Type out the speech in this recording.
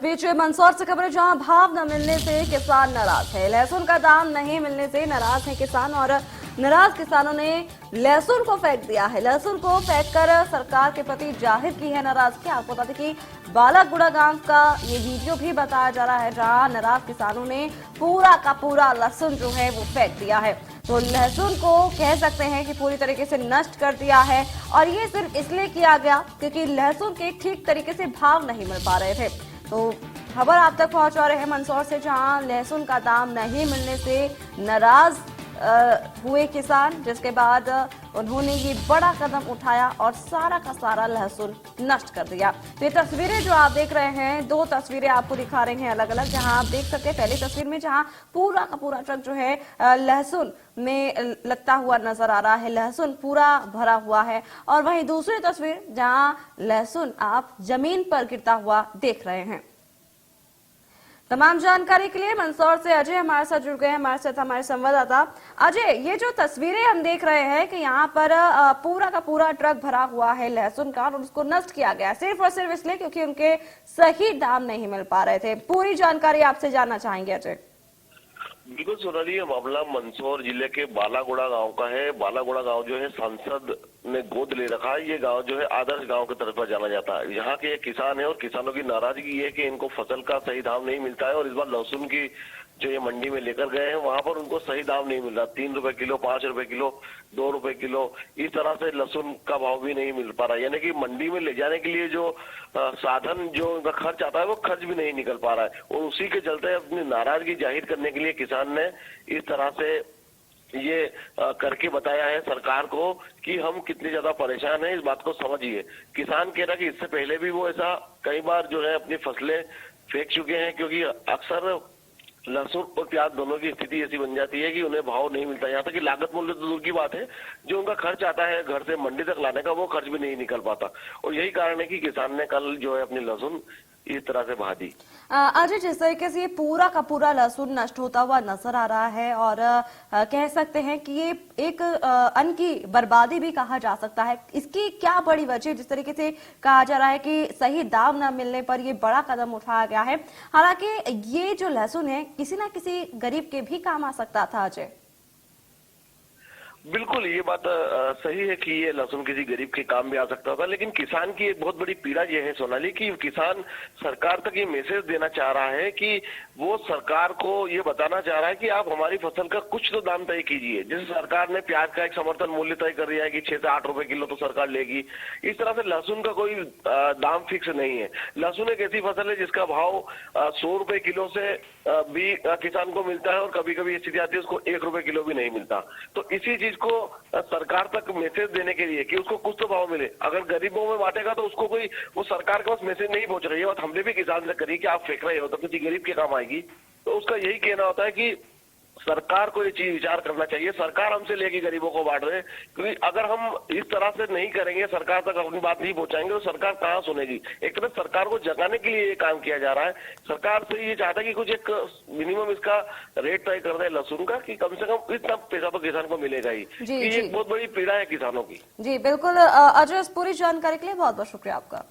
बीच मंदसौर से खबर है, जहां भाव न मिलने से किसान नाराज है। लहसुन का दाम नहीं मिलने से नाराज है किसान और नाराज किसानों ने लहसुन को फेंक दिया है। लहसुन को फेंककर सरकार के प्रति जाहिर की है नाराजगी। आपको बता दें कि बालागुड़ा गांव का ये वीडियो भी बताया जा रहा है, जहां नाराज किसानों ने पूरा का पूरा लहसुन जो है वो फेंक दिया है। तो लहसुन को कह सकते हैं कि पूरी तरीके से नष्ट कर दिया है और ये सिर्फ इसलिए किया गया क्योंकि लहसुन के ठीक तरीके से भाव नहीं मिल पा रहे थे। तो खबर आप तक पहुंचा रहे हैं मंदसौर से, जहां लहसुन का दाम नहीं मिलने से नाराज हुए किसान, जिसके बाद उन्होंने ये बड़ा कदम उठाया और सारा का सारा लहसुन नष्ट कर दिया। तो ये तस्वीरें जो आप देख रहे हैं, दो तस्वीरें आपको दिखा रहे हैं अलग अलग, जहां आप देख सकते हैं पहली तस्वीर में जहां पूरा का पूरा ट्रक जो है लहसुन में लगता हुआ नजर आ रहा है, लहसुन पूरा भरा हुआ है। और वहीं दूसरी तस्वीर जहां लहसुन आप जमीन पर गिरता हुआ देख रहे हैं। तमाम जानकारी के लिए मंदसौर से अजय हमारे साथ जुड़ गए हैं, हमारे साथ हमारे संवाददाता। अजय, ये जो तस्वीरें हम देख रहे हैं कि यहाँ पर पूरा का पूरा ट्रक भरा हुआ है लहसुन का और उसको नष्ट किया गया सिर्फ और सिर्फ इसलिए क्योंकि उनके सही दाम नहीं मिल पा रहे थे। पूरी जानकारी आपसे जानना चाहेंगे अजय। बिल्कुल सोनाली, ये मामला मंदसौर जिले के बालागुड़ा गांव का है। बालागुड़ा गांव जो है सांसद ने गोद ले रखा है। ये गांव जो है आदर्श गांव की तरफ जाना जाता है। यहाँ के एक किसान है और किसानों की नाराजगी ये है कि इनको फसल का सही दाम नहीं मिलता है और इस बार लहसुन की जो ये मंडी में लेकर गए हैं वहां पर उनको सही दाम नहीं मिल रहा। 3 रुपए किलो, 5 रुपए किलो, 2 रुपए किलो, इस तरह से लहसुन का भाव भी नहीं मिल पा रहा। यानी कि मंडी में ले जाने के लिए जो साधन जो उनका खर्च आता है वो खर्च भी नहीं निकल पा रहा है और उसी के चलते अपनी नाराजगी जाहिर करने के लिए किसान ने इस तरह से ये करके बताया है सरकार को कि हम कितने ज्यादा परेशान हैं, इस बात को समझिए। किसान कह रहा कि इससे पहले भी वो ऐसा कई बार जो है अपनी फसलें फेंक चुके हैं, क्योंकि अक्सर लहसुन और प्याज दोनों की स्थिति ऐसी बन जाती है कि उन्हें भाव नहीं मिलता। यहाँ तक कि लागत मूल्य तो दूर की बात है, जो उनका खर्च आता है घर से मंडी तक लाने का वो खर्च भी नहीं निकल पाता और यही कारण है कि किसान ने कल जो है अपनी लहसुन इस तरह से बहा दी। अजय, जिस तरीके से ये पूरा का पूरा लहसुन नष्ट होता हुआ नजर आ रहा है और कह सकते हैं कि ये एक अन्न की बर्बादी भी कहा जा सकता है, इसकी क्या बड़ी वजह? जिस तरीके से कहा जा रहा है कि सही दाम न मिलने पर ये बड़ा कदम उठाया गया है, हालांकि ये जो लहसुन है किसी ना किसी गरीब के भी काम आ सकता था। अजय, बिल्कुल ये बात सही है कि ये लहसुन किसी गरीब के काम भी आ सकता था, लेकिन किसान की एक बहुत बड़ी पीड़ा ये है सोनाली कि किसान सरकार तक ये मैसेज देना चाह रहा है कि वो सरकार को ये बताना चाह रहा है कि आप हमारी फसल का कुछ तो दाम तय कीजिए। जैसे सरकार ने प्याज का एक समर्थन मूल्य तय कर दिया है कि 6 से 8 रुपए किलो तो सरकार लेगी, इस तरह से लहसुन का कोई दाम फिक्स नहीं है। लहसुन एक ऐसी फसल है जिसका भाव 100 रुपए किलो से भी किसान को मिलता है और कभी कभी स्थिति आती है उसको 1 रुपए किलो भी नहीं मिलता। तो इसी चीज को सरकार तक मैसेज देने के लिए कि उसको कुछ तो भाव मिले, अगर गरीबों में बांटेगा तो उसको कोई वो सरकार के पास मैसेज नहीं पहुंच रही है। बात हमने भी किसान से करी कि आप फेंक रहे हो तो किसी गरीब के काम आएगी। तो उसका यही कहना होता है कि सरकार को ये चीज विचार करना चाहिए। सरकार हमसे लेके गरीबों को बांट रहे हैं, क्योंकि अगर हम इस तरह से नहीं करेंगे, सरकार तक अपनी बात नहीं पहुंचाएंगे तो सरकार कहाँ सुनेगी। एक तरफ सरकार को जगाने के लिए ये काम किया जा रहा है। सरकार से ये चाहता है कि कुछ एक मिनिमम इसका रेट तय कर दे लहसुन का कि कम से कम इतना पैसा तो किसान को मिलेगा ही। ये एक बहुत बड़ी पीड़ा है किसानों की। जी बिल्कुल अजय, इस पूरी जानकारी के लिए बहुत बहुत शुक्रिया आपका।